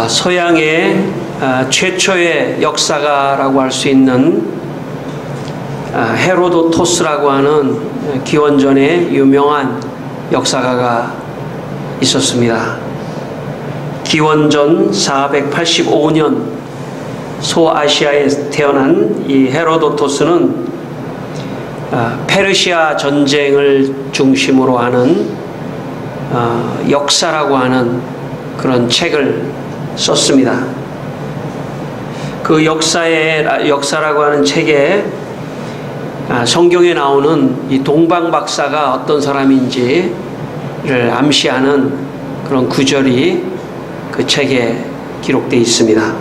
서양의 최초의 역사가라고 할 수 있는 헤로도토스라고 하는 기원전의 유명한 역사가가 있었습니다. 기원전 485년 소아시아에 태어난 이 헤로도토스는 페르시아 전쟁을 중심으로 하는 역사라고 하는 그런 책을 썼습니다. 그 역사라고 하는 책에 성경에 나오는 이 동방박사가 어떤 사람인지를 암시하는 그런 구절이 그 책에 기록되어 있습니다.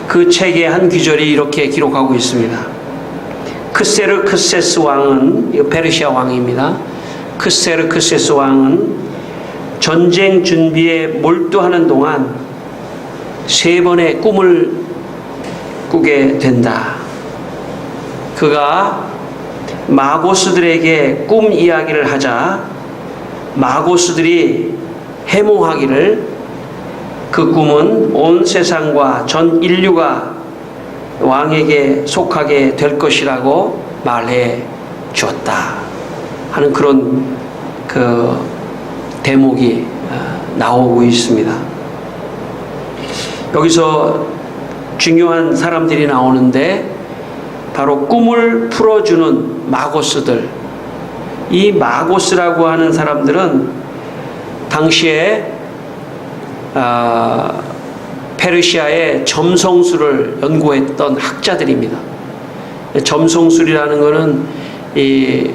그 책의 한 구절이 이렇게 기록하고 있습니다. 크세르크세스 왕은, 이거 페르시아 왕입니다. 크세르크세스 왕은 전쟁 준비에 몰두하는 동안 3번의 꿈을 꾸게 된다. 그가 마고스들에게 꿈 이야기를 하자 마고스들이 해몽하기를 그 꿈은 온 세상과 전 인류가 왕에게 속하게 될 것이라고 말해 주었다 하는 그런 그 대목이 나오고 있습니다. 여기서 중요한 사람들이 나오는데 바로 꿈을 풀어주는 마고스들. 이 마고스라고 하는 사람들은 당시에 페르시아의 점성술을 연구했던 학자들입니다. 점성술이라는 것은 이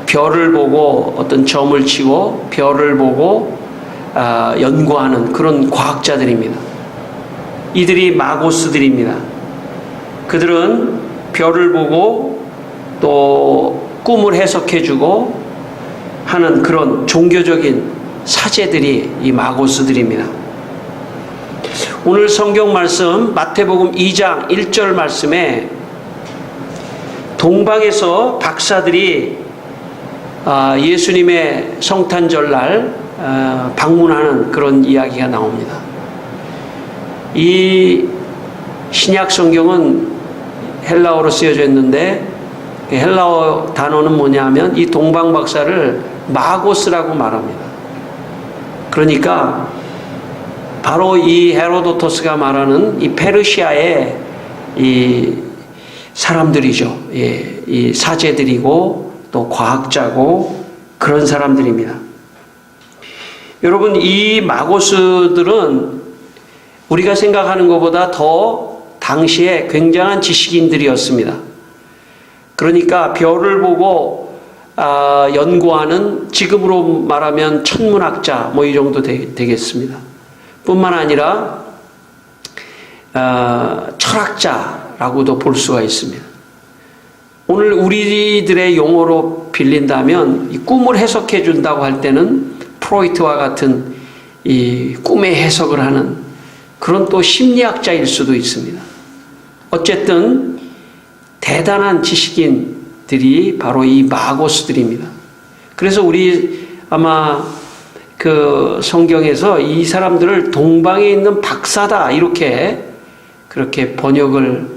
별을 보고 어떤 점을 치고 별을 보고 연구하는 그런 과학자들입니다. 이들이 마고스들입니다. 그들은 별을 보고 또 꿈을 해석해주고 하는 그런 종교적인 사제들이 이 마고스들입니다. 오늘 성경 말씀 마태복음 2장 1절 말씀에 동방에서 박사들이 예수님의 성탄절날 방문하는 그런 이야기가 나옵니다. 이 신약 성경은 헬라어로 쓰여져 있는데 헬라어 단어는 뭐냐면 이 동방 박사를 마고스라고 말합니다. 그러니까 바로 이 헤로도토스가 말하는 이 페르시아의 이 사람들이죠. 예, 이 사제들이고 또 과학자고 그런 사람들입니다. 여러분, 이 마고스들은 우리가 생각하는 것보다 더 당시에 굉장한 지식인들이었습니다. 그러니까 별을 보고 연구하는, 지금으로 말하면 천문학자 뭐 이 정도 되겠습니다. 뿐만 아니라 철학자라고도 볼 수가 있습니다. 오늘 우리들의 용어로 빌린다면 이 꿈을 해석해 준다고 할 때는 프로이트와 같은 이 꿈의 해석을 하는 그런 또 심리학자일 수도 있습니다. 어쨌든 대단한 지식인들이 바로 이 마고스들입니다. 그래서 우리 아마 그 성경에서 이 사람들을 동방에 있는 박사다 이렇게 그렇게 번역을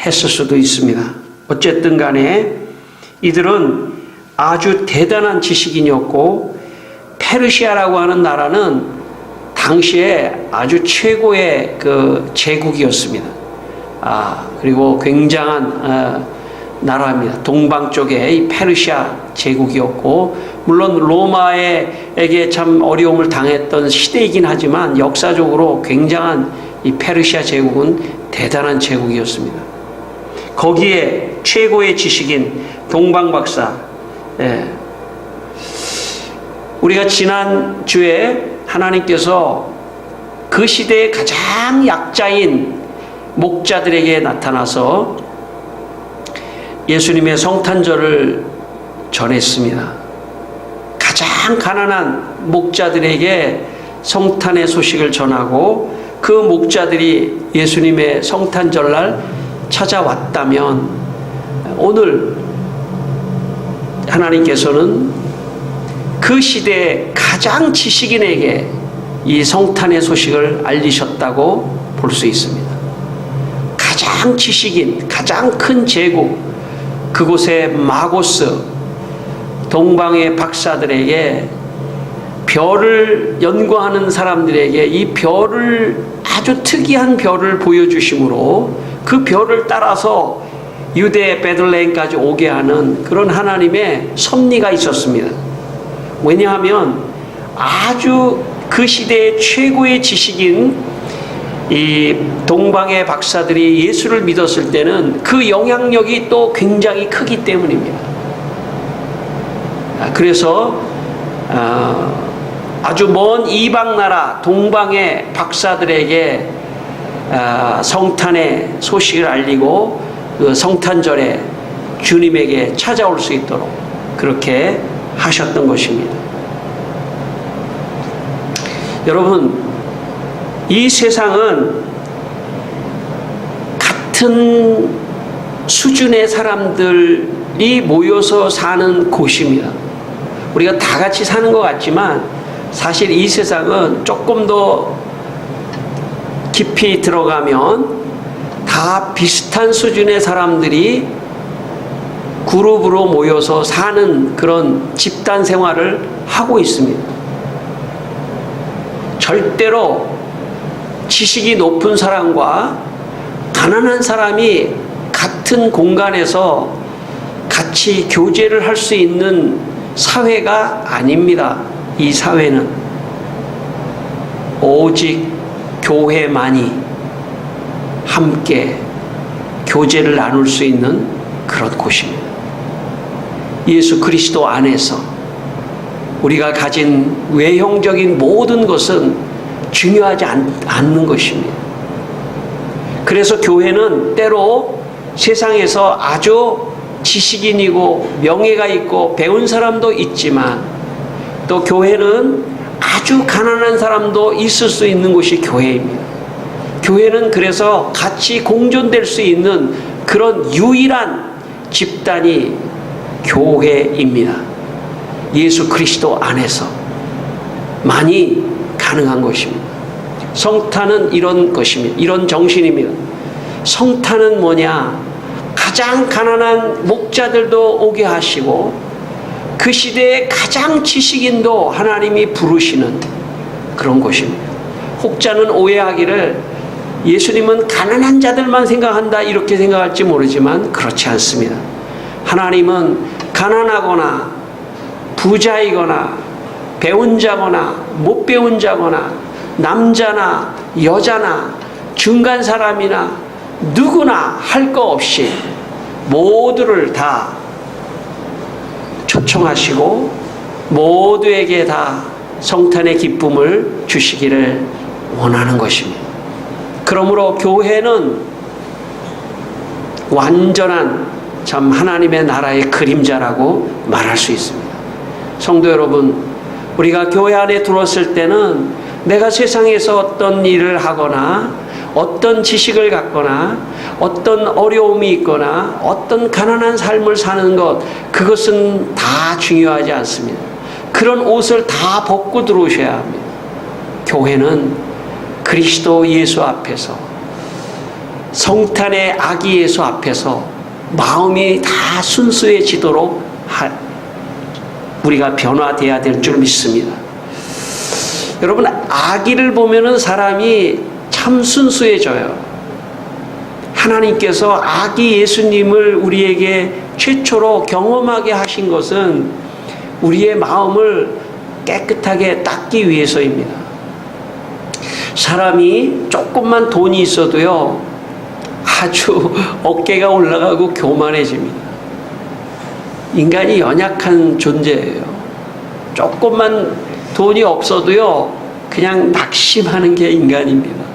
했을 수도 있습니다. 어쨌든 간에 이들은 아주 대단한 지식인이었고 페르시아라고 하는 나라는 당시에 아주 최고의 그 제국이었습니다. 그리고 굉장한 나라입니다. 동방 쪽에 이 페르시아 제국이었고, 물론 로마에게 참 어려움을 당했던 시대이긴 하지만 역사적으로 굉장한 이 페르시아 제국은 대단한 제국이었습니다. 거기에 최고의 지식인 동방 박사. 우리가 지난 주에 하나님께서 그 시대의 가장 약자인 목자들에게 나타나서 예수님의 성탄절을 전했습니다. 가장 가난한 목자들에게 성탄의 소식을 전하고 그 목자들이 예수님의 성탄절날 찾아왔다면 오늘 하나님께서는 그 시대의 가장 지식인에게 이 성탄의 소식을 알리셨다고 볼 수 있습니다. 가장 지식인, 가장 큰 제국, 그곳의 마고스, 동방의 박사들에게, 별을 연구하는 사람들에게 이 별을, 아주 특이한 별을 보여주심으로 그 별을 따라서 유대 베들레헴까지 오게 하는 그런 하나님의 섭리가 있었습니다. 왜냐하면 아주 그 시대의 최고의 지식인 이 동방의 박사들이 예수를 믿었을 때는 그 영향력이 또 굉장히 크기 때문입니다. 그래서 아주 먼 이방 나라 동방의 박사들에게 성탄의 소식을 알리고 그 성탄절에 주님에게 찾아올 수 있도록 그렇게 하셨던 것입니다. 여러분, 이 세상은 같은 수준의 사람들이 모여서 사는 곳입니다. 우리가 다 같이 사는 것 같지만 사실 이 세상은 조금 더 깊이 들어가면 다 비슷한 수준의 사람들이 그룹으로 모여서 사는 그런 집단 생활을 하고 있습니다. 절대로 지식이 높은 사람과 가난한 사람이 같은 공간에서 같이 교제를 할 수 있는 사회가 아닙니다. 이 사회는 오직 교회만이 함께 교제를 나눌 수 있는 그런 곳입니다. 예수 그리스도 안에서 우리가 가진 외형적인 모든 것은 중요하지 않는 것입니다. 그래서 교회는 때로 세상에서 아주 지식인이고 명예가 있고 배운 사람도 있지만 또 교회는 아주 가난한 사람도 있을 수 있는 곳이 교회입니다. 교회는 그래서 같이 공존될 수 있는 그런 유일한 집단이 교회입니다. 예수 그리스도 안에서 많이 가능한 것입니다. 성탄은 이런 것입니다. 이런 정신입니다. 성탄은 뭐냐? 가장 가난한 목자들도 오게 하시고 그 시대의 가장 지식인도 하나님이 부르시는 그런 곳입니다. 혹자는 오해하기를 예수님은 가난한 자들만 생각한다 이렇게 생각할지 모르지만 그렇지 않습니다. 하나님은 가난하거나 부자이거나 배운 자거나 못 배운 자거나 남자나 여자나 중간 사람이나 누구나 할 거 없이 모두를 다 초청하시고 모두에게 다 성탄의 기쁨을 주시기를 원하는 것입니다. 그러므로 교회는 완전한 참 하나님의 나라의 그림자라고 말할 수 있습니다. 성도 여러분, 우리가 교회 안에 들어왔을 때는 내가 세상에서 어떤 일을 하거나 어떤 지식을 갖거나 어떤 어려움이 있거나 어떤 가난한 삶을 사는 것, 그것은 다 중요하지 않습니다. 그런 옷을 다 벗고 들어오셔야 합니다. 교회는 그리스도 예수 앞에서, 성탄의 아기 예수 앞에서 마음이 다 순수해지도록 우리가 변화되어야 될 줄 믿습니다. 여러분, 아기를 보면은 사람이 참 순수해져요. 하나님께서 아기 예수님을 우리에게 최초로 경험하게 하신 것은 우리의 마음을 깨끗하게 닦기 위해서입니다. 사람이 조금만 돈이 있어도요, 아주 어깨가 올라가고 교만해집니다. 인간이 연약한 존재예요. 조금만 돈이 없어도요, 그냥 낙심하는 게 인간입니다.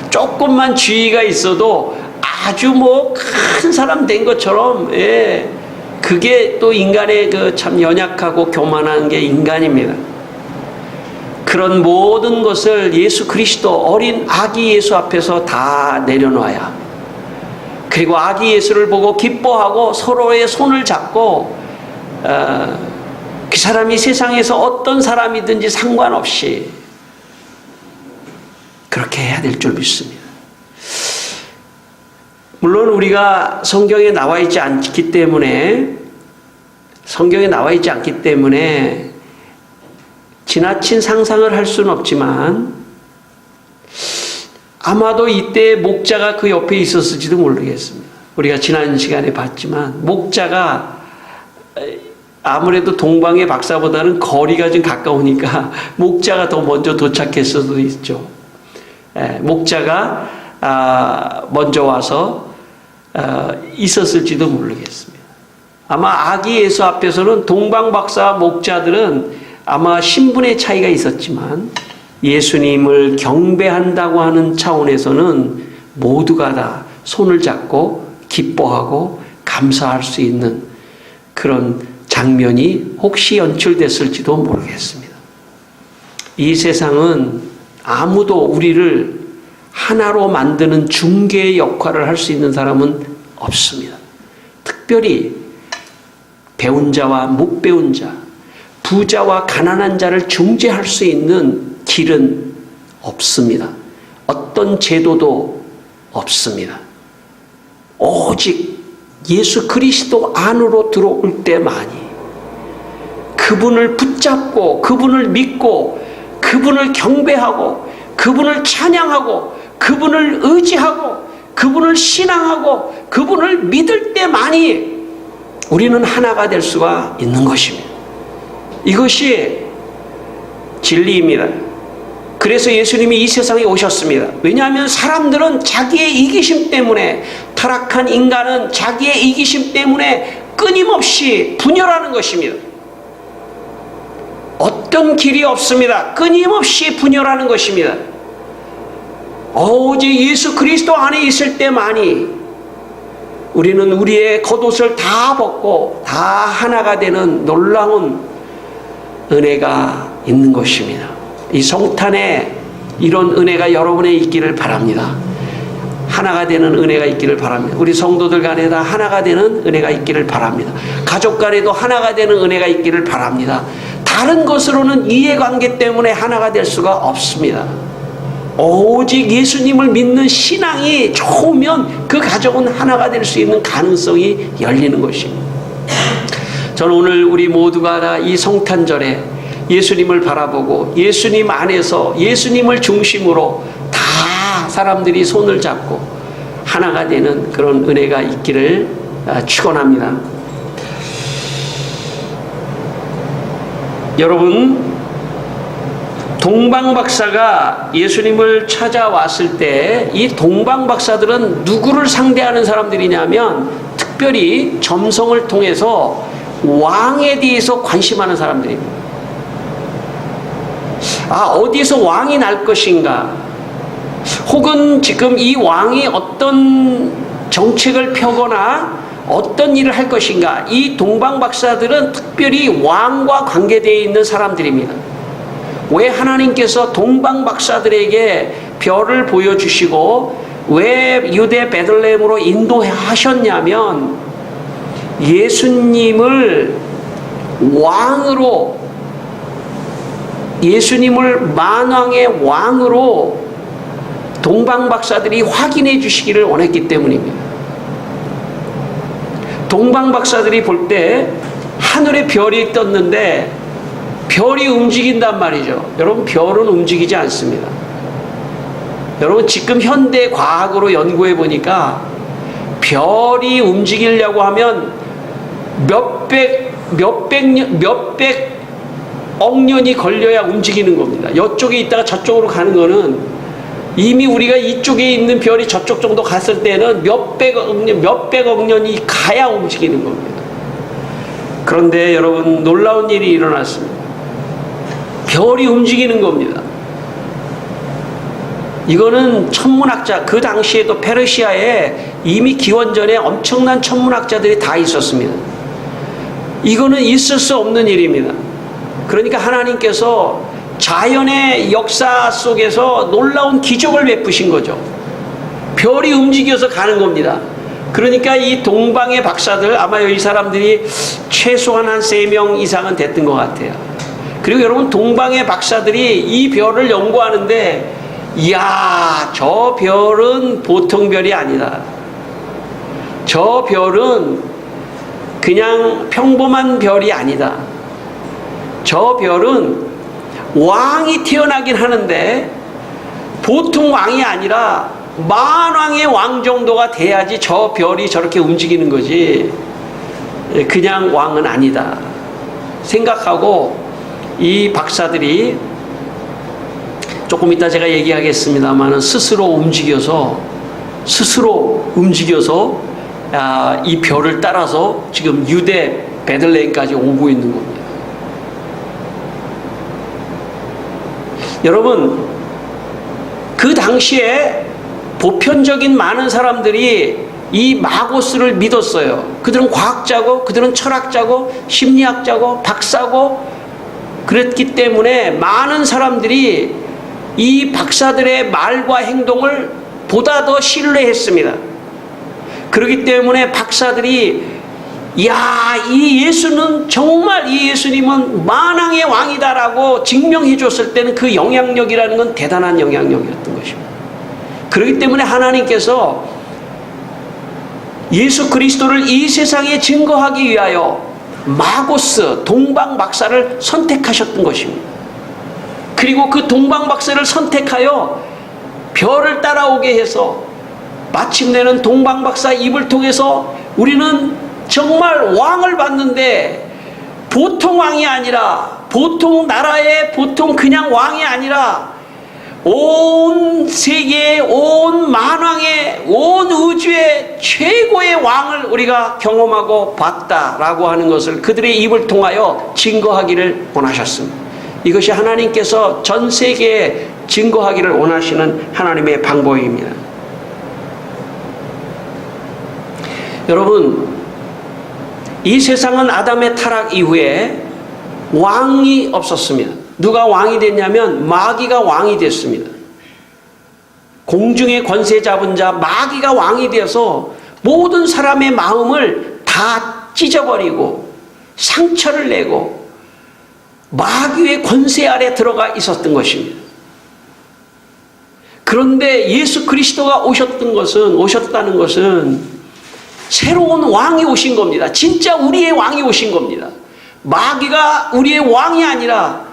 조금만 지위가 있어도 아주 큰 사람 된 것처럼, 그게 또 인간의 그 참 연약하고 교만한 게 인간입니다. 그런 모든 것을 예수 그리스도 어린 아기 예수 앞에서 다 내려놔야, 그리고 아기 예수를 보고 기뻐하고 서로의 손을 잡고 그 사람이 세상에서 어떤 사람이든지 상관없이 그렇게 해야 될 줄 믿습니다. 물론 우리가 성경에 나와 있지 않기 때문에 지나친 상상을 할 수는 없지만 아마도 이때 목자가 그 옆에 있었을지도 모르겠습니다. 우리가 지난 시간에 봤지만 목자가 아무래도 동방의 박사보다는 거리가 좀 가까우니까 목자가 더 먼저 도착했을 수도 있죠. 목자가 먼저 와서 있었을지도 모르겠습니다. 아마 아기 예수 앞에서는 동방 박사 목자들은 아마 신분의 차이가 있었지만 예수님을 경배한다고 하는 차원에서는 모두가 다 손을 잡고 기뻐하고 감사할 수 있는 그런 장면이 혹시 연출됐을지도 모르겠습니다. 이 세상은 아무도 우리를 하나로 만드는 중개의 역할을 할 수 있는 사람은 없습니다. 특별히 배운 자와 못 배운 자, 부자와 가난한 자를 중재할 수 있는 길은 없습니다. 어떤 제도도 없습니다. 오직 예수 그리스도 안으로 들어올 때만이 그분을 붙잡고 그분을 믿고 그분을 경배하고 그분을 찬양하고 그분을 의지하고 그분을 신앙하고 그분을 믿을 때만이 우리는 하나가 될 수가 있는 것입니다. 이것이 진리입니다. 그래서 예수님이 이 세상에 오셨습니다. 왜냐하면 사람들은 자기의 이기심 때문에, 타락한 인간은 자기의 이기심 때문에 끊임없이 분열하는 것입니다. 어떤 길이 없습니다. 끊임없이 분열하는 것입니다. 오직 예수 그리스도 안에 있을 때만이 우리는 우리의 겉옷을 다 벗고 다 하나가 되는 놀라운 은혜가 있는 것입니다. 이 성탄에 이런 은혜가 여러분에 있기를 바랍니다. 하나가 되는 은혜가 있기를 바랍니다. 우리 성도들 간에 다 하나가 되는 은혜가 있기를 바랍니다. 가족 간에도 하나가 되는 은혜가 있기를 바랍니다. 다른 것으로는 이해관계 때문에 하나가 될 수가 없습니다. 오직 예수님을 믿는 신앙이 좋으면 그 가족은 하나가 될 수 있는 가능성이 열리는 것입니다. 저는 오늘 우리 모두가 다 이 성탄절에 예수님을 바라보고 예수님 안에서 예수님을 중심으로 다 사람들이 손을 잡고 하나가 되는 그런 은혜가 있기를 축원합니다. 여러분, 동방박사가 예수님을 찾아왔을 때 이 동방박사들은 누구를 상대하는 사람들이냐면 특별히 점성을 통해서 왕에 대해서 관심하는 사람들입니다. 어디서 왕이 날 것인가, 혹은 지금 이 왕이 어떤 정책을 펴거나 어떤 일을 할 것인가, 이 동방박사들은 특별히 왕과 관계되어 있는 사람들입니다. 왜 하나님께서 동방박사들에게 별을 보여주시고 왜 유대 베들레헴으로 인도하셨냐면 예수님을 왕으로, 예수님을 만왕의 왕으로 동방박사들이 확인해 주시기를 원했기 때문입니다. 동방박사들이 볼 때 하늘에 별이 떴는데 별이 움직인단 말이죠. 여러분, 별은 움직이지 않습니다. 여러분, 지금 현대 과학으로 연구해 보니까 별이 움직이려고 하면 몇백 억 년이 걸려야 움직이는 겁니다. 이쪽에 있다가 저쪽으로 가는 거는 이미 우리가 이쪽에 있는 별이 저쪽 정도 갔을 때는 몇백 억 년이 가야 움직이는 겁니다. 그런데 여러분, 놀라운 일이 일어났습니다. 별이 움직이는 겁니다. 이거는 천문학자, 그 당시에도 페르시아에 이미 기원전에 엄청난 천문학자들이 다 있었습니다. 이거는 있을 수 없는 일입니다. 그러니까 하나님께서 자연의 역사 속에서 놀라운 기적을 베푸신 거죠. 별이 움직여서 가는 겁니다. 그러니까 이 동방의 박사들, 아마 이 사람들이 최소한 한 3명 이상은 됐던 것 같아요. 그리고 여러분, 동방의 박사들이 이 별을 연구하는데, 이야, 저 별은 보통 별이 아니다. 저 별은 그냥 평범한 별이 아니다. 저 별은 왕이 태어나긴 하는데 보통 왕이 아니라 만왕의 왕 정도가 돼야지 저 별이 저렇게 움직이는 거지 그냥 왕은 아니다 생각하고, 이 박사들이 조금 이따 제가 얘기하겠습니다만 스스로 움직여서 이 별을 따라서 지금 유대 베들레헴까지 오고 있는 겁니다. 여러분, 그 당시에 보편적인 많은 사람들이 이 마고스를 믿었어요. 그들은 과학자고, 그들은 철학자고, 심리학자고, 박사고, 그랬기 때문에 많은 사람들이 이 박사들의 말과 행동을 보다 더 신뢰했습니다. 그렇기 때문에 박사들이, 야, 이 예수는 정말, 이 예수님은 만왕의 왕이다라고 증명해 줬을 때는 그 영향력이라는 건 대단한 영향력이었던 것입니다. 그렇기 때문에 하나님께서 예수 그리스도를 이 세상에 증거하기 위하여 마고스, 동방 박사를 선택하셨던 것입니다. 그리고 그 동방 박사를 선택하여 별을 따라오게 해서 마침내는 동방 박사 입을 통해서 우리는 정말 왕을 봤는데, 보통 왕이 아니라, 보통 나라의 보통 그냥 왕이 아니라 온 세계의, 온 만왕의, 온 우주의 최고의 왕을 우리가 경험하고 봤다라고 하는 것을 그들의 입을 통하여 증거하기를 원하셨습니다. 이것이 하나님께서 전 세계에 증거하기를 원하시는 하나님의 방법입니다. 여러분, 이 세상은 아담의 타락 이후에 왕이 없었습니다. 누가 왕이 됐냐면 마귀가 왕이 됐습니다. 공중의 권세 잡은 자 마귀가 왕이 되어서 모든 사람의 마음을 다 찢어버리고 상처를 내고 마귀의 권세 아래 들어가 있었던 것입니다. 그런데 예수 그리스도가 오셨다는 것은 새로운 왕이 오신 겁니다. 진짜 우리의 왕이 오신 겁니다. 마귀가 우리의 왕이 아니라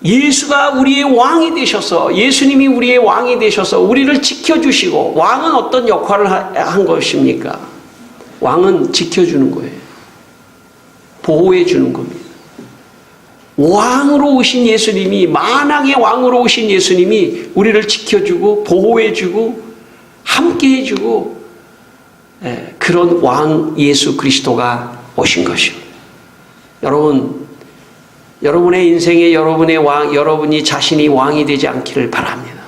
예수가 우리의 왕이 되셔서, 예수님이 우리의 왕이 되셔서 우리를 지켜주시고, 왕은 어떤 역할을 한 것입니까? 왕은 지켜주는 거예요. 보호해 주는 겁니다. 왕으로 오신 예수님이, 만왕의 왕으로 오신 예수님이 우리를 지켜주고 보호해주고 함께해주고, 그런 왕 예수 그리스도가 오신 것입니다. 여러분, 여러분의 인생에 여러분의 왕, 여러분이 자신이 왕이 되지 않기를 바랍니다.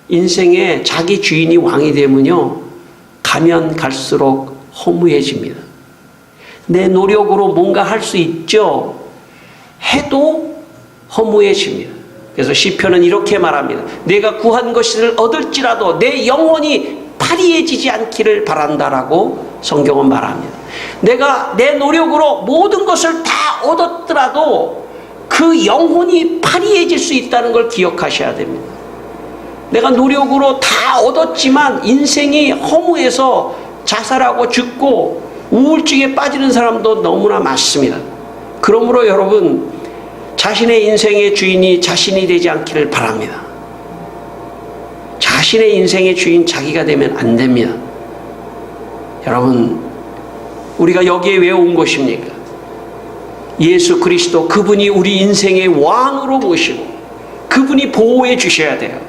인생에 자기 주인이 왕이 되면요, 가면 갈수록 허무해집니다. 내 노력으로 뭔가 할 수 있죠. 해도 허무해집니다. 그래서 시편은 이렇게 말합니다. 내가 구한 것을 얻을지라도 내 영혼이 파리해지지 않기를 바란다라고 성경은 말합니다. 내가 내 노력으로 모든 것을 다 얻었더라도 그 영혼이 파리해질 수 있다는 걸 기억하셔야 됩니다. 내가 노력으로 다 얻었지만 인생이 허무해서 자살하고 죽고 우울증에 빠지는 사람도 너무나 많습니다. 그러므로 여러분, 자신의 인생의 주인이 자신이 되지 않기를 바랍니다. 자신의 인생의 주인 자기가 되면 안 됩니다. 여러분, 우리가 여기에 왜 온 것입니까? 예수 그리스도, 그분이 우리 인생의 왕으로 모시고 그분이 보호해 주셔야 돼요.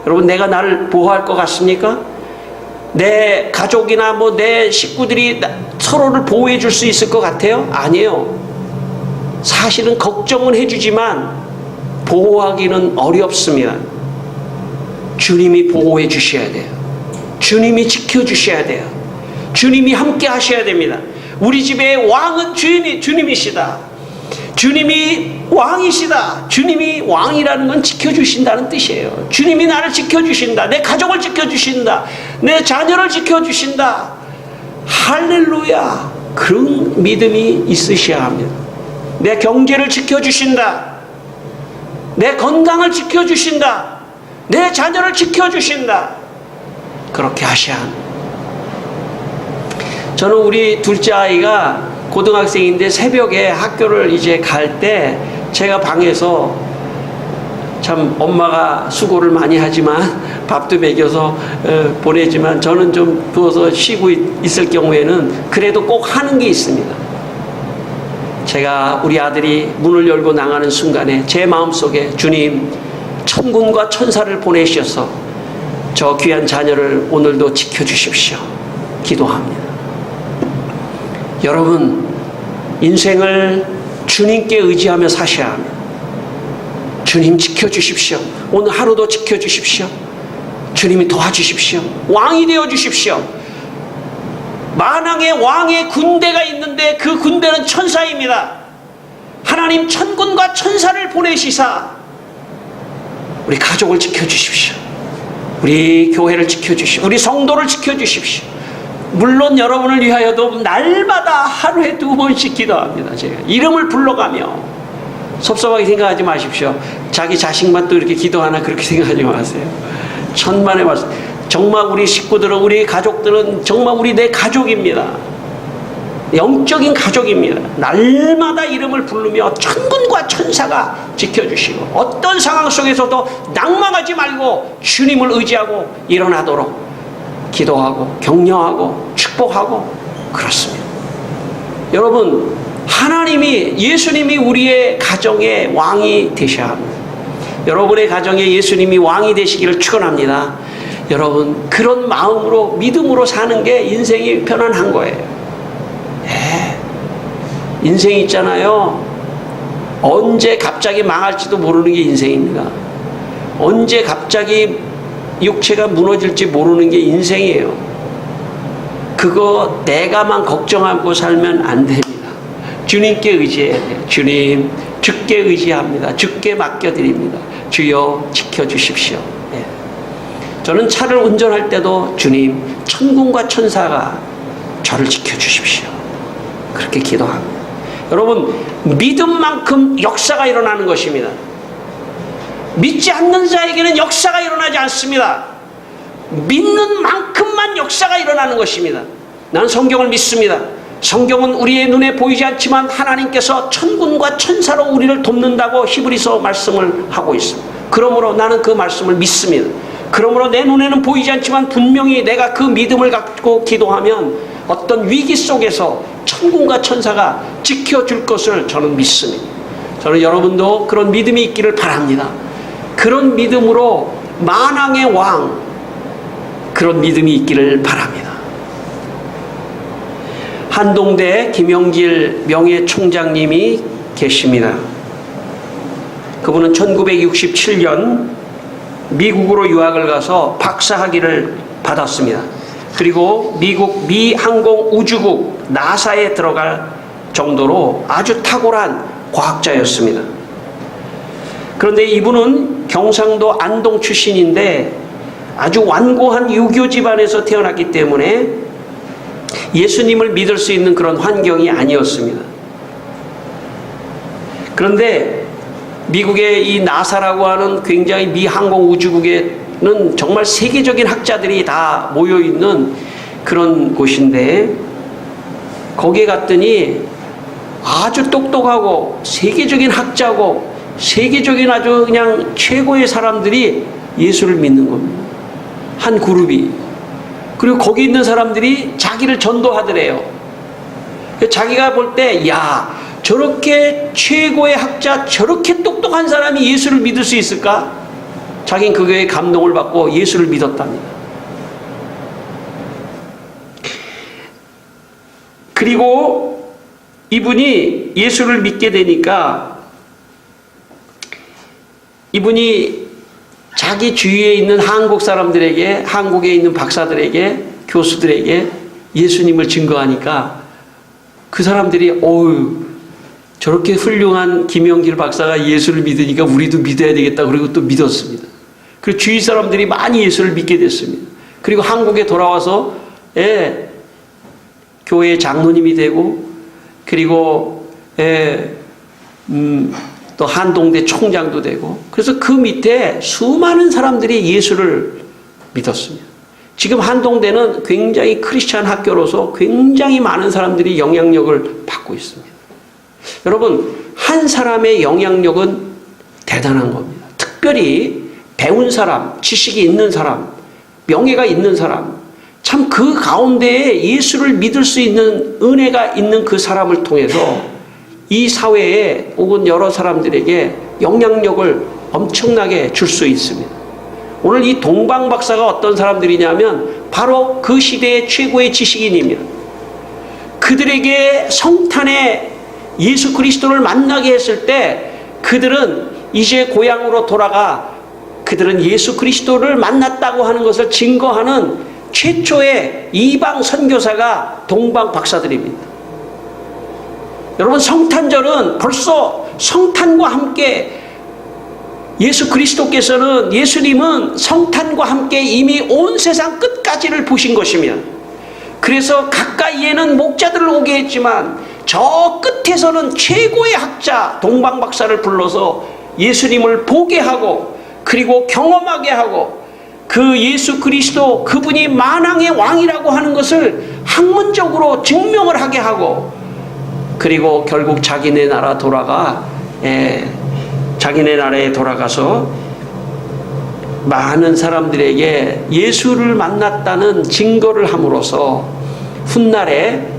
여러분, 내가 나를 보호할 것 같습니까? 내 가족이나 내 식구들이 서로를 보호해 줄 수 있을 것 같아요? 아니에요. 사실은 걱정은 해주지만 보호하기는 어렵습니다. 주님이 보호해 주셔야 돼요. 주님이 지켜주셔야 돼요. 주님이 함께 하셔야 됩니다. 우리 집의 왕은 주님이시다. 주님이 왕이시다. 주님이 왕이라는 건 지켜주신다는 뜻이에요. 주님이 나를 지켜주신다. 내 가족을 지켜주신다. 내 자녀를 지켜주신다. 할렐루야. 그런 믿음이 있으셔야 합니다. 내 경제를 지켜주신다. 내 건강을 지켜주신다. 내 자녀를 지켜주신다. 그렇게 하셔야 합니다. 저는 우리 둘째 아이가 고등학생인데 새벽에 학교를 이제 갈 때 제가 방에서 참 엄마가 수고를 많이 하지만 밥도 먹여서 보내지만 저는 좀 누워서 쉬고 있을 경우에는 그래도 꼭 하는 게 있습니다. 제가 우리 아들이 문을 열고 나가는 순간에 제 마음속에 주님 천군과 천사를 보내셔서 저 귀한 자녀를 오늘도 지켜주십시오. 기도합니다. 여러분, 인생을 주님께 의지하며 사셔야 합니다. 주님 지켜주십시오. 오늘 하루도 지켜주십시오. 주님이 도와주십시오. 왕이 되어주십시오. 만왕의 왕의 군대가 있는데 그 군대는 천사입니다. 하나님 천군과 천사를 보내시사 우리 가족을 지켜주십시오. 우리 교회를 지켜주십시오. 우리 성도를 지켜주십시오. 물론 여러분을 위하여도 날마다 하루에 2번씩 기도합니다. 제가 이름을 불러가며 섭섭하게 생각하지 마십시오. 자기 자식만 또 이렇게 기도하나 그렇게 생각하지 마세요. 천만의 말씀. 정말 우리 식구들은, 우리 가족들은 정말 우리 내 가족입니다. 영적인 가족입니다. 날마다 이름을 부르며 천군과 천사가 지켜주시고 어떤 상황 속에서도 낭망하지 말고 주님을 의지하고 일어나도록 기도하고 격려하고 축복하고 그렇습니다. 여러분, 하나님이, 예수님이 우리의 가정의 왕이 되셔야 합니다. 여러분의 가정에 예수님이 왕이 되시기를 축원합니다. 여러분, 그런 마음으로 믿음으로 사는 게 인생이 편안한 거예요. 인생이 있잖아요. 언제 갑자기 망할지도 모르는 게 인생입니다. 언제 갑자기 육체가 무너질지 모르는 게 인생이에요. 그거 내가만 걱정하고 살면 안 됩니다. 주님께 의지해야 돼요. 주님, 주께 의지합니다. 주께 맡겨드립니다. 주여 지켜주십시오. 저는 차를 운전할 때도 주님, 천군과 천사가 저를 지켜주십시오. 그렇게 기도합니다. 여러분, 믿음만큼 역사가 일어나는 것입니다. 믿지 않는 자에게는 역사가 일어나지 않습니다. 믿는 만큼만 역사가 일어나는 것입니다. 나는 성경을 믿습니다. 성경은 우리의 눈에 보이지 않지만 하나님께서 천군과 천사로 우리를 돕는다고 히브리서 말씀을 하고 있습니다. 그러므로 나는 그 말씀을 믿습니다. 그러므로 내 눈에는 보이지 않지만 분명히 내가 그 믿음을 갖고 기도하면 어떤 위기 속에서 천군과 천사가 지켜줄 것을 저는 믿습니다. 저는 여러분도 그런 믿음이 있기를 바랍니다. 그런 믿음으로 만왕의 왕, 그런 믿음이 있기를 바랍니다. 한동대 김영길 명예총장님이 계십니다. 그분은 1967년 미국으로 유학을 가서 박사학위를 받았습니다. 그리고 미국 미 항공우주국 나사에 들어갈 정도로 아주 탁월한 과학자였습니다. 그런데 이분은 경상도 안동 출신인데 아주 완고한 유교 집안에서 태어났기 때문에 예수님을 믿을 수 있는 그런 환경이 아니었습니다. 그런데 미국의 이 나사라고 하는 굉장히 미 항공우주국에는 정말 세계적인 학자들이 다 모여있는 그런 곳인데 거기에 갔더니 아주 똑똑하고 세계적인 학자고 세계적인 아주 그냥 최고의 사람들이 예수를 믿는 겁니다. 한 그룹이. 그리고 거기 있는 사람들이 자기를 전도하더래요. 자기가 볼 때, 야, 저렇게 최고의 학자, 저렇게 똑똑한 사람이 예수를 믿을 수 있을까? 자기는 그거에 감동을 받고 예수를 믿었답니다. 그리고 이분이 예수를 믿게 되니까 이분이 자기 주위에 있는 한국 사람들에게, 한국에 있는 박사들에게, 교수들에게 예수님을 증거하니까 그 사람들이 어우, 저렇게 훌륭한 김영길 박사가 예수를 믿으니까 우리도 믿어야 되겠다. 그리고 또 믿었습니다. 그리고 주위 사람들이 많이 예수를 믿게 됐습니다. 그리고 한국에 돌아와서 교회 장로님이 되고, 그리고 또 한동대 총장도 되고, 그래서 그 밑에 수많은 사람들이 예수를 믿었습니다. 지금 한동대는 굉장히 크리스찬 학교로서 굉장히 많은 사람들이 영향력을 받고 있습니다. 여러분, 한 사람의 영향력은 대단한 겁니다. 특별히 배운 사람, 지식이 있는 사람, 명예가 있는 사람, 참 그 가운데에 예수를 믿을 수 있는 은혜가 있는 그 사람을 통해서 이 사회에 혹은 여러 사람들에게 영향력을 엄청나게 줄 수 있습니다. 오늘 이 동방 박사가 어떤 사람들이냐면 바로 그 시대의 최고의 지식인입니다. 그들에게 성탄에 예수 그리스도를 만나게 했을 때 그들은 이제 고향으로 돌아가 그들은 예수 그리스도를 만났다고 하는 것을 증거하는 최초의 이방 선교사가 동방 박사들입니다. 여러분, 성탄절은 벌써 성탄과 함께 예수 그리스도께서는, 예수님은 성탄과 함께 이미 온 세상 끝까지를 보신 것이며, 그래서 가까이에는 목자들을 오게 했지만 저 끝에서는 최고의 학자 동방 박사를 불러서 예수님을 보게 하고, 그리고 경험하게 하고, 그 예수 그리스도 그분이 만왕의 왕이라고 하는 것을 학문적으로 증명을 하게 하고, 그리고 결국 자기네 나라 돌아가 자기네 나라에 돌아가서 많은 사람들에게 예수를 만났다는 증거를 함으로써 훗날에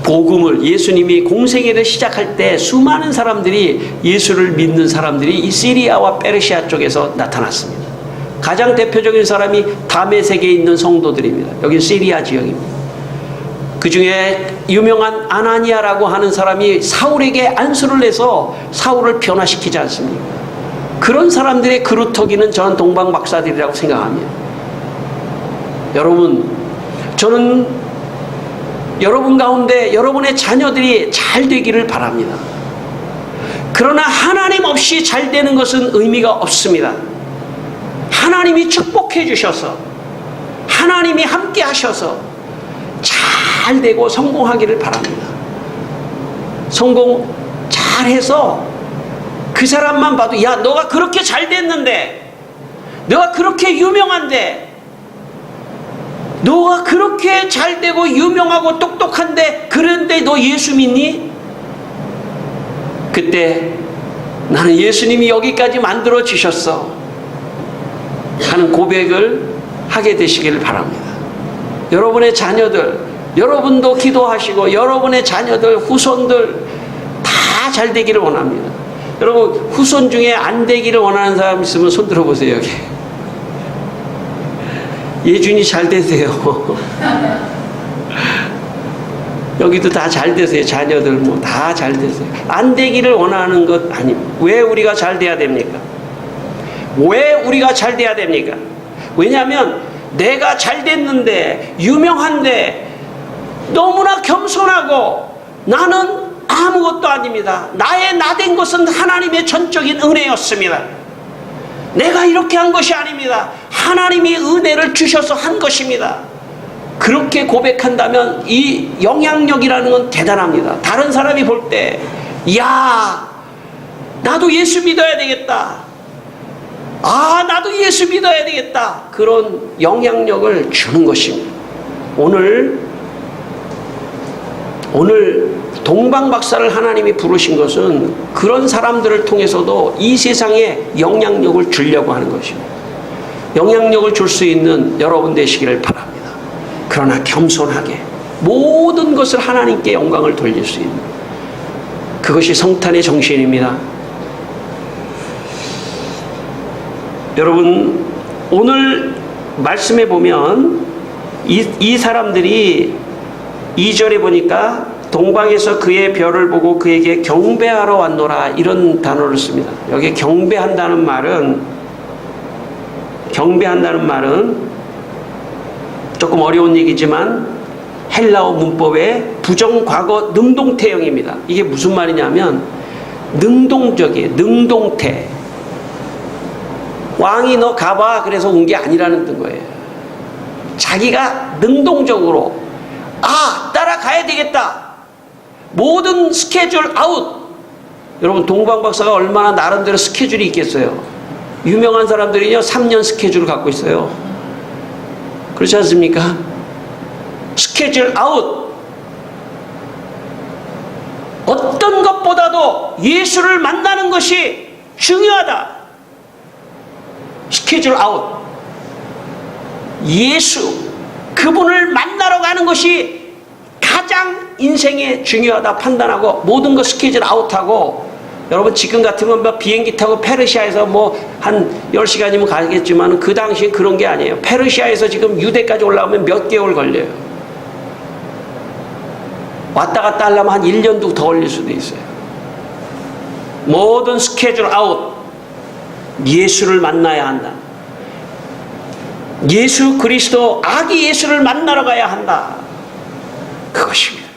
복음을, 예수님이 공생애를 시작할 때 수많은 사람들이, 예수를 믿는 사람들이 이 시리아와 페르시아 쪽에서 나타났습니다. 가장 대표적인 사람이 다메섹에 있는 성도들입니다. 여기 시리아 지역입니다. 그 중에 유명한 아나니아라고 하는 사람이 사울에게 안수를 내서 사울을 변화시키지 않습니까? 그런 사람들의 그루터기는 저는 동방 박사들이라고 생각합니다. 여러분, 저는 여러분 가운데 여러분의 자녀들이 잘 되기를 바랍니다. 그러나 하나님 없이 잘 되는 것은 의미가 없습니다. 하나님이 축복해 주셔서, 하나님이 함께 하셔서 잘 되고 성공하기를 바랍니다. 성공 잘해서 그 사람만 봐도, 야, 너가 그렇게 잘 됐는데, 너가 그렇게 유명한데, 너가 그렇게 잘 되고 유명하고 똑똑한데, 그런데 너 예수 믿니? 그때 나는 예수님이 여기까지 만들어 주셨어 하는 고백을 하게 되시기를 바랍니다. 여러분의 자녀들, 여러분도 기도하시고 여러분의 자녀들, 후손들 다 잘 되기를 원합니다. 여러분, 후손 중에 안 되기를 원하는 사람 있으면 손 들어보세요. 여기 예준이 잘 되세요. 여기도 다 잘 되세요. 자녀들 뭐 다 잘 되세요. 안 되기를 원하는 것 아닙니다. 왜 우리가 잘 돼야 됩니까? 왜 우리가 잘 돼야 됩니까? 왜냐하면 내가 잘 됐는데, 유명한데, 너무나 겸손하고 나는 아무것도 아닙니다. 나의 나된 것은 하나님의 전적인 은혜였습니다. 내가 이렇게 한 것이 아닙니다. 하나님이 은혜를 주셔서 한 것입니다. 그렇게 고백한다면 이 영향력이라는 건 대단합니다. 다른 사람이 볼 때, 야, 나도 예수 믿어야 되겠다. 아, 나도 예수 믿어야 되겠다. 그런 영향력을 주는 것입니다. 오늘 동방 박사를 하나님이 부르신 것은 그런 사람들을 통해서도 이 세상에 영향력을 주려고 하는 것입니다. 영향력을 줄 수 있는 여러분 되시기를 바랍니다. 그러나 겸손하게 모든 것을 하나님께 영광을 돌릴 수 있는, 그것이 성탄의 정신입니다. 여러분, 오늘 말씀에 보면 이 사람들이 2절에 보니까 동방에서 그의 별을 보고 그에게 경배하러 왔노라, 이런 단어를 씁니다. 여기 경배한다는 말은 조금 어려운 얘기지만 헬라어 문법의 부정과거 능동태형입니다. 이게 무슨 말이냐면 능동적이에요. 능동태. 왕이 너 가봐 그래서 온 게 아니라는 뜻 거예요. 자기가 능동적으로 따라가야 되겠다. 모든 스케줄 아웃. 여러분 동방 박사가 얼마나 나름대로 스케줄이 있겠어요. 유명한 사람들이요 3년 스케줄을 갖고 있어요. 그렇지 않습니까? 스케줄 아웃. 어떤 것보다도 예수를 만나는 것이 중요하다. 스케줄 아웃. 예수, 그분을 만나러 가는 것이 가장 인생에 중요하다 판단하고 모든 거 스케줄 아웃하고, 여러분 지금 같으면 뭐 비행기 타고 페르시아에서 뭐 한 10시간이면 가겠지만 그 당시에 그런 게 아니에요. 페르시아에서 지금 유대까지 올라오면 몇 개월 걸려요. 왔다 갔다 하려면 한 1년도 더 걸릴 수도 있어요. 모든 스케줄 아웃. 예수를 만나야 한다. 예수 그리스도 아기 예수를 만나러 가야 한다. 그것입니다.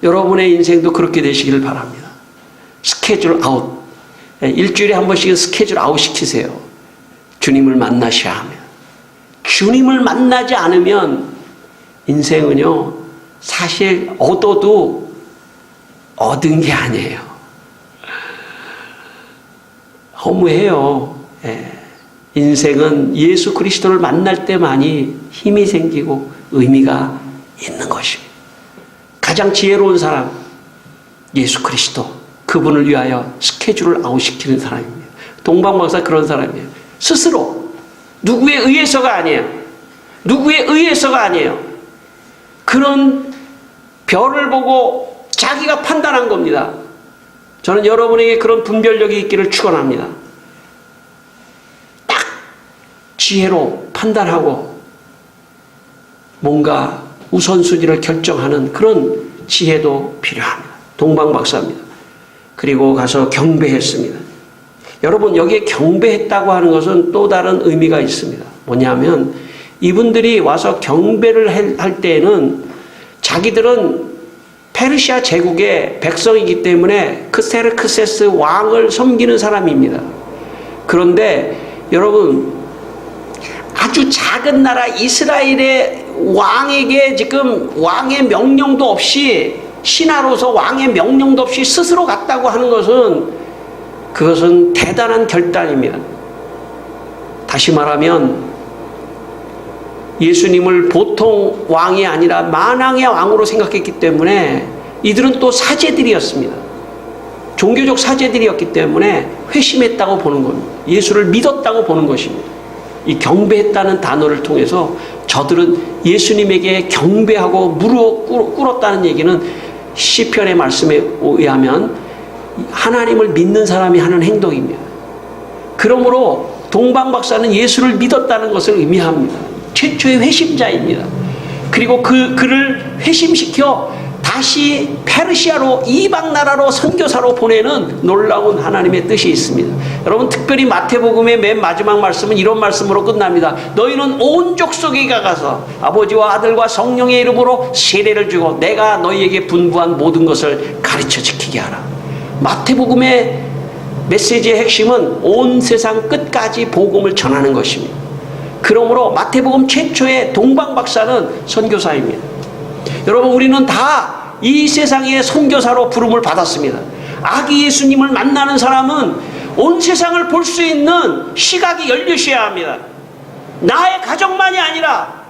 여러분의 인생도 그렇게 되시기를 바랍니다. 스케줄 아웃. 일주일에 한 번씩은 스케줄 아웃 시키세요. 주님을 만나셔야 합니다. 주님을 만나지 않으면 인생은요 사실 얻어도 얻은 게 아니에요. 허무해요. 인생은 예수 그리스도를 만날 때만이 힘이 생기고 의미가 있는 것입니다. 가장 지혜로운 사람 예수 그리스도, 그분을 위하여 스케줄을 아웃시키는 사람입니다. 동방박사 그런 사람이에요. 스스로 누구에 의해서가 아니에요. 누구에 의해서가 아니에요. 그런 별을 보고 자기가 판단한 겁니다. 저는 여러분에게 그런 분별력이 있기를 축원합니다. 딱 지혜로 판단하고 뭔가 우선순위를 결정하는 그런 지혜도 필요합니다. 동방박사입니다. 그리고 가서 경배했습니다. 여러분 여기에 경배했다고 하는 것은 또 다른 의미가 있습니다. 뭐냐면 이분들이 와서 경배를 할 때에는 자기들은 페르시아 제국의 백성이기 때문에 크세르크세스 왕을 섬기는 사람입니다. 그런데 여러분 아주 작은 나라 이스라엘의 왕에게 지금 왕의 명령도 없이, 신하로서 왕의 명령도 없이 스스로 갔다고 하는 것은 그것은 대단한 결단입니다. 다시 말하면 예수님을 보통 왕이 아니라 만왕의 왕으로 생각했기 때문에 이들은 또 사제들이었습니다. 종교적 사제들이었기 때문에 회심했다고 보는 겁니다. 예수를 믿었다고 보는 것입니다. 이 경배했다는 단어를 통해서 저들은 예수님에게 경배하고 무릎 꿇었다는 얘기는 시편의 말씀에 의하면 하나님을 믿는 사람이 하는 행동입니다. 그러므로 동방박사는 예수를 믿었다는 것을 의미합니다. 최초의 회심자입니다. 그리고 그를 회심시켜 다시 페르시아로, 이방 나라로 선교사로 보내는 놀라운 하나님의 뜻이 있습니다. 여러분 특별히 마태복음의 맨 마지막 말씀은 이런 말씀으로 끝납니다. 너희는 온 족속에 가서 아버지와 아들과 성령의 이름으로 세례를 주고 내가 너희에게 분부한 모든 것을 가르쳐 지키게 하라. 마태복음의 메시지의 핵심은 온 세상 끝까지 복음을 전하는 것입니다. 그러므로 마태복음 최초의 동방박사는 선교사입니다. 여러분 우리는 다 이 세상의 선교사로 부름을 받았습니다. 아기 예수님을 만나는 사람은 온 세상을 볼 수 있는 시각이 열리셔야 합니다. 나의 가정만이 아니라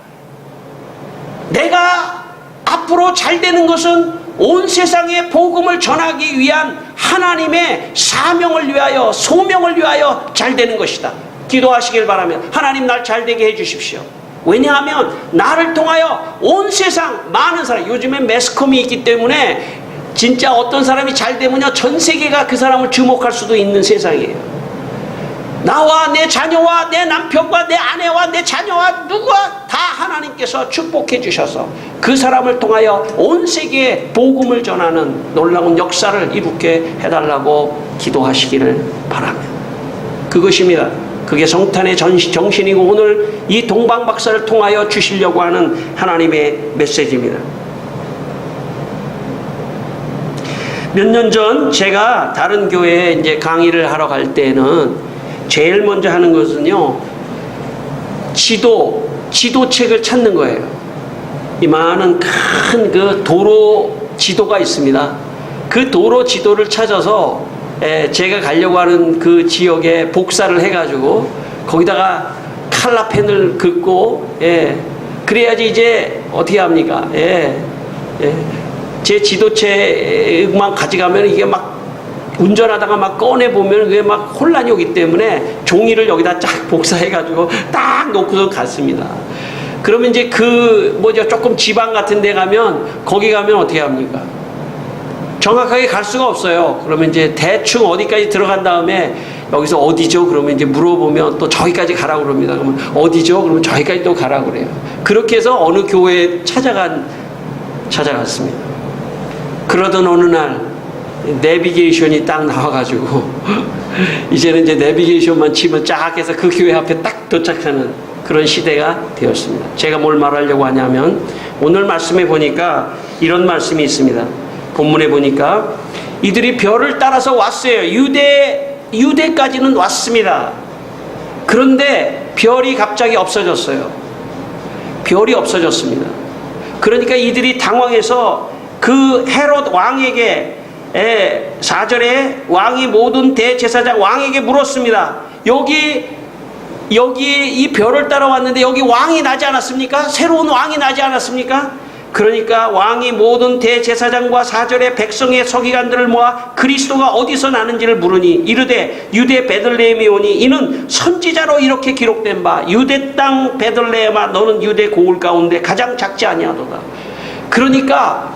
내가 앞으로 잘 되는 것은 온 세상에 복음을 전하기 위한 하나님의 사명을 위하여, 소명을 위하여 잘 되는 것이다. 기도하시길 바라며 하나님 날 잘 되게 해 주십시오. 왜냐하면 나를 통하여 온 세상 많은 사람, 요즘엔 매스컴이 있기 때문에 진짜 어떤 사람이 잘 되면요 전 세계가 그 사람을 주목할 수도 있는 세상이에요. 나와 내 자녀와 내 남편과 내 아내와 내 자녀와 누구와 다 하나님께서 축복해 주셔서 그 사람을 통하여 온 세계에 복음을 전하는 놀라운 역사를 이루게 해달라고 기도하시기를 바랍니다. 그것입니다. 그게 성탄의 정신이고 오늘 이 동방박사를 통하여 주시려고 하는 하나님의 메시지입니다. 몇 년 전 제가 다른 교회에 이제 강의를 하러 갈 때는 제일 먼저 하는 것은요, 지도책을 찾는 거예요. 이만한 큰 그 도로 지도가 있습니다. 그 도로 지도를 찾아서 제가 가려고 하는 그 지역에 복사를 해가지고 거기다가 칼라펜을 긋고, 그래야지 이제 어떻게 합니까? 제 지도책만 가져가면 이게 막 운전하다가 막 꺼내보면 그게 막 혼란이 오기 때문에 종이를 여기다 쫙 복사해가지고 딱 놓고서 갔습니다. 그러면 이제 조금 지방 같은 데 가면, 거기 가면 어떻게 합니까? 정확하게 갈 수가 없어요. 그러면 이제 대충 어디까지 들어간 다음에 여기서 어디죠? 그러면 이제 물어보면 또 저기까지 가라고 그럽니다. 그러면 어디죠? 그러면 저기까지 또 가라고 그래요. 그렇게 해서 어느 교회에 찾아갔습니다. 그러던 어느 날 내비게이션이 딱 나와가지고 이제는 이제 내비게이션만 치면 쫙 해서 그 교회 앞에 딱 도착하는 그런 시대가 되었습니다. 제가 뭘 말하려고 하냐면 오늘 말씀에 보니까 이런 말씀이 있습니다. 본문에 보니까 이들이 별을 따라서 왔어요. 유대까지는 왔습니다. 그런데 별이 갑자기 없어졌어요. 별이 없어졌습니다. 그러니까 이들이 당황해서 그 헤롯 왕에게 4절에 왕이 모든 대제사장 왕에게 물었습니다. 여기 이 별을 따라왔는데 여기 왕이 나지 않았습니까? 새로운 왕이 나지 않았습니까? 그러니까 왕이 모든 대제사장과 4절의 백성의 서기관들을 모아 그리스도가 어디서 나는지를 물으니 이르되 유대 베들레헴이 오니 이는 선지자로 이렇게 기록된 바 유대 땅 베들레헴아 너는 유대 고을 가운데 가장 작지 아니하도다. 그러니까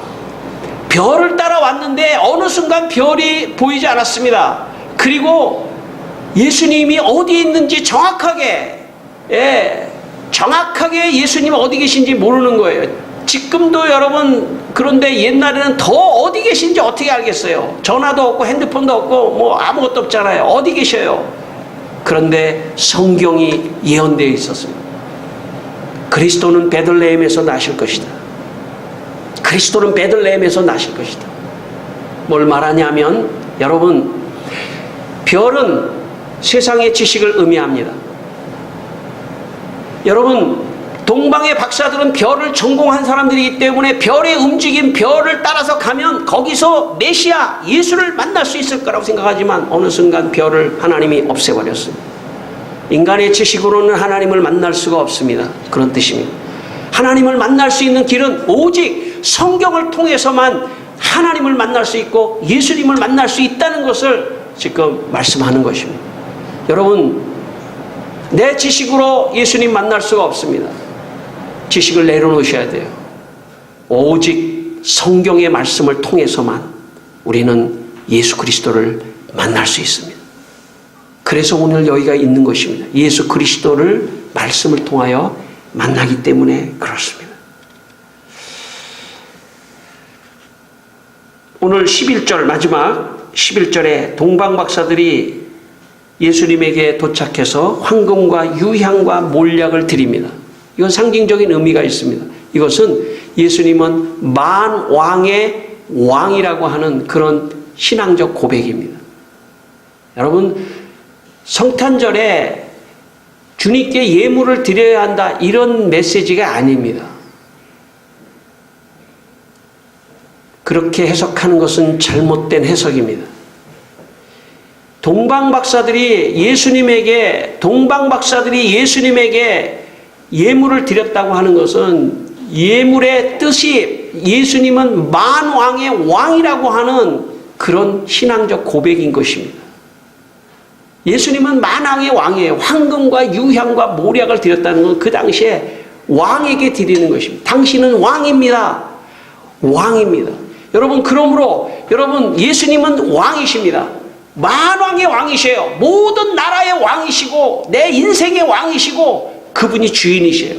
별을 따라왔는데 어느 순간 별이 보이지 않았습니다. 그리고 예수님이 어디에 있는지 정확하게 예수님이 어디 계신지 모르는 거예요. 지금도 여러분, 그런데 옛날에는 더 어디 계신지 어떻게 알겠어요? 전화도 없고 핸드폰도 없고 뭐 아무것도 없잖아요. 어디 계셔요? 그런데 성경이 예언되어 있었습니다. 그리스도는 베들레헴에서 나실 것이다. 그리스도는 베들레헴에서 나실 것이다. 뭘 말하냐면 여러분, 별은 세상의 지식을 의미합니다. 여러분, 동방의 박사들은 별을 전공한 사람들이기 때문에 별의 움직임, 별을 따라서 가면 거기서 메시아 예수를 만날 수 있을 거라고 생각하지만 어느 순간 별을 하나님이 없애버렸습니다. 인간의 지식으로는 하나님을 만날 수가 없습니다. 그런 뜻입니다. 하나님을 만날 수 있는 길은 오직 성경을 통해서만 하나님을 만날 수 있고 예수님을 만날 수 있다는 것을 지금 말씀하는 것입니다. 여러분, 내 지식으로 예수님 만날 수가 없습니다. 지식을 내려놓으셔야 돼요. 오직 성경의 말씀을 통해서만 우리는 예수 그리스도를 만날 수 있습니다. 그래서 오늘 여기가 있는 것입니다. 예수 그리스도를 말씀을 통하여 만나기 때문에 그렇습니다. 오늘 11절 마지막 11절에 동방박사들이 예수님에게 도착해서 황금과 유향과 몰약을 드립니다. 이건 상징적인 의미가 있습니다. 이것은 예수님은 만왕의 왕이라고 하는 그런 신앙적 고백입니다. 여러분, 성탄절에 주님께 예물을 드려야 한다 이런 메시지가 아닙니다. 그렇게 해석하는 것은 잘못된 해석입니다. 동방박사들이 예수님에게 예물을 드렸다고 하는 것은 예물의 뜻이 예수님은 만왕의 왕이라고 하는 그런 신앙적 고백인 것입니다. 예수님은 만왕의 왕이에요. 황금과 유향과 몰약을 드렸다는 건 그 당시에 왕에게 드리는 것입니다. 당신은 왕입니다. 왕입니다. 여러분, 그러므로 여러분, 예수님은 왕이십니다. 만왕의 왕이셔요. 모든 나라의 왕이시고 내 인생의 왕이시고 그분이 주인이세요.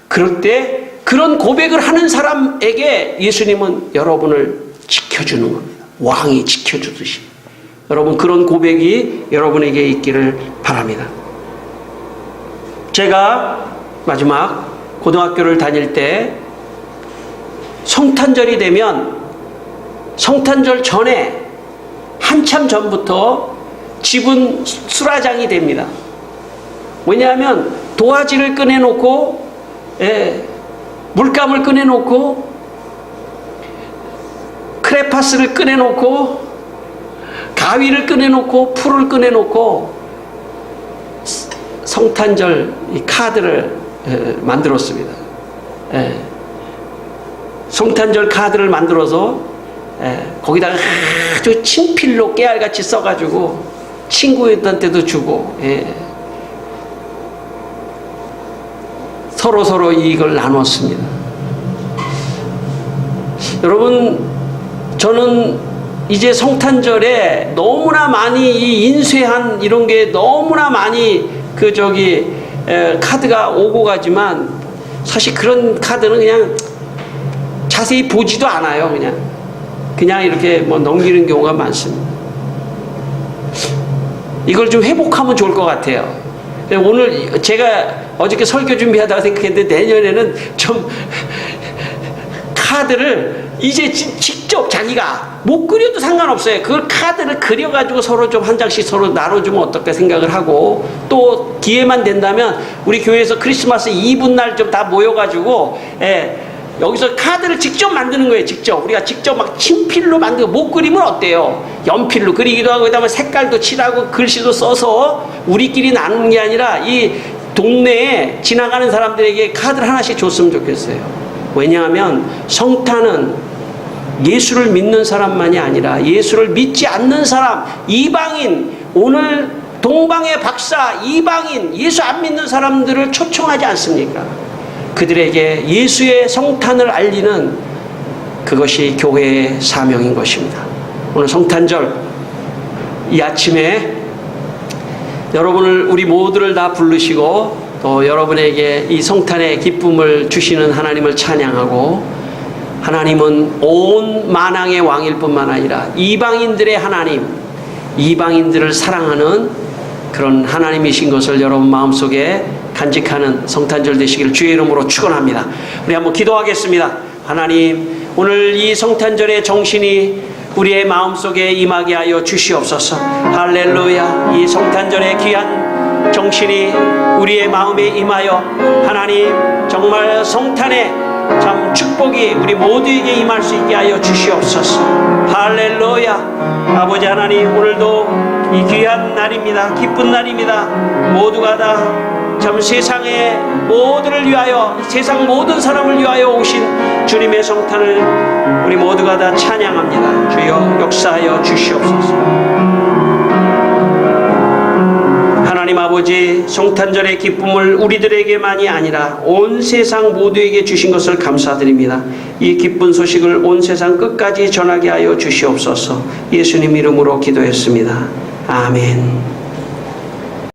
그럴 때 그런 고백을 하는 사람에게 예수님은 여러분을 지켜주는 겁니다. 왕이 지켜주듯이. 여러분, 그런 고백이 여러분에게 있기를 바랍니다. 제가 마지막 고등학교를 다닐 때 성탄절이 되면 성탄절 전에 한참 전부터 집은 수라장이 됩니다. 왜냐하면 도화지를 꺼내놓고 물감을 꺼내놓고 크레파스를 꺼내놓고 가위를 꺼내놓고 풀을 꺼내놓고 성탄절 이 카드를 만들었습니다. 성탄절 카드를 만들어서 거기다가 아주 친필로 깨알같이 써가지고 친구들한테도 주고 서로 이걸 나눴습니다. 여러분, 저는 이제 성탄절에 너무나 많이 이 인쇄한 이런 게 너무나 많이 카드가 오고 가지만 사실 그런 카드는 그냥 자세히 보지도 않아요. 그냥 이렇게 뭐 넘기는 경우가 많습니다. 이걸 좀 회복하면 좋을 것 같아요. 오늘 제가 어저께 설교 준비하다가 생각했는데 내년에는 좀 카드를 이제 직접 자기가 못 그려도 상관없어요. 그걸 카드를 그려가지고 서로 좀 한 장씩 서로 나눠주면 어떨까 생각을 하고, 또 기회만 된다면 우리 교회에서 크리스마스 이브날 좀 다 모여가지고 여기서 카드를 직접 만드는 거예요. 직접 우리가 직접 막 친필로 만들고, 못 그리면 어때요? 연필로 그리기도 하고, 그다음에 색깔도 칠하고 글씨도 써서 우리끼리 나누는 게 아니라 이 동네에 지나가는 사람들에게 카드를 하나씩 줬으면 좋겠어요. 왜냐하면 성탄은 예수를 믿는 사람만이 아니라 예수를 믿지 않는 사람, 이방인, 오늘 동방의 박사, 이방인, 예수 안 믿는 사람들을 초청하지 않습니까? 그들에게 예수의 성탄을 알리는 그것이 교회의 사명인 것입니다. 오늘 성탄절 이 아침에 여러분을, 우리 모두를 다 부르시고 또 여러분에게 이 성탄의 기쁨을 주시는 하나님을 찬양하고, 하나님은 온 만왕의 왕일 뿐만 아니라 이방인들의 하나님, 이방인들을 사랑하는 그런 하나님이신 것을 여러분 마음속에 간직하는 성탄절 되시기를 주의 이름으로 축원합니다. 우리 한번 기도하겠습니다. 하나님, 오늘 이 성탄절의 정신이 우리의 마음속에 임하게 하여 주시옵소서. 할렐루야. 이 성탄절의 귀한 정신이 우리의 마음에 임하여 하나님 정말 성탄의 참 축복이 우리 모두에게 임할 수 있게 하여 주시옵소서. 할렐루야. 아버지 하나님, 오늘도 이 귀한 날입니다. 기쁜 날입니다. 모두가 다 참 세상의 모두를 위하여, 세상 모든 사람을 위하여 오신 주님의 성탄을 우리 모두가 다 찬양합니다. 주여 역사하여 주시옵소서. 하나님 아버지, 성탄절의 기쁨을 우리들에게만이 아니라 온 세상 모두에게 주신 것을 감사드립니다. 이 기쁜 소식을 온 세상 끝까지 전하게 하여 주시옵소서. 예수님 이름으로 기도했습니다. 아멘.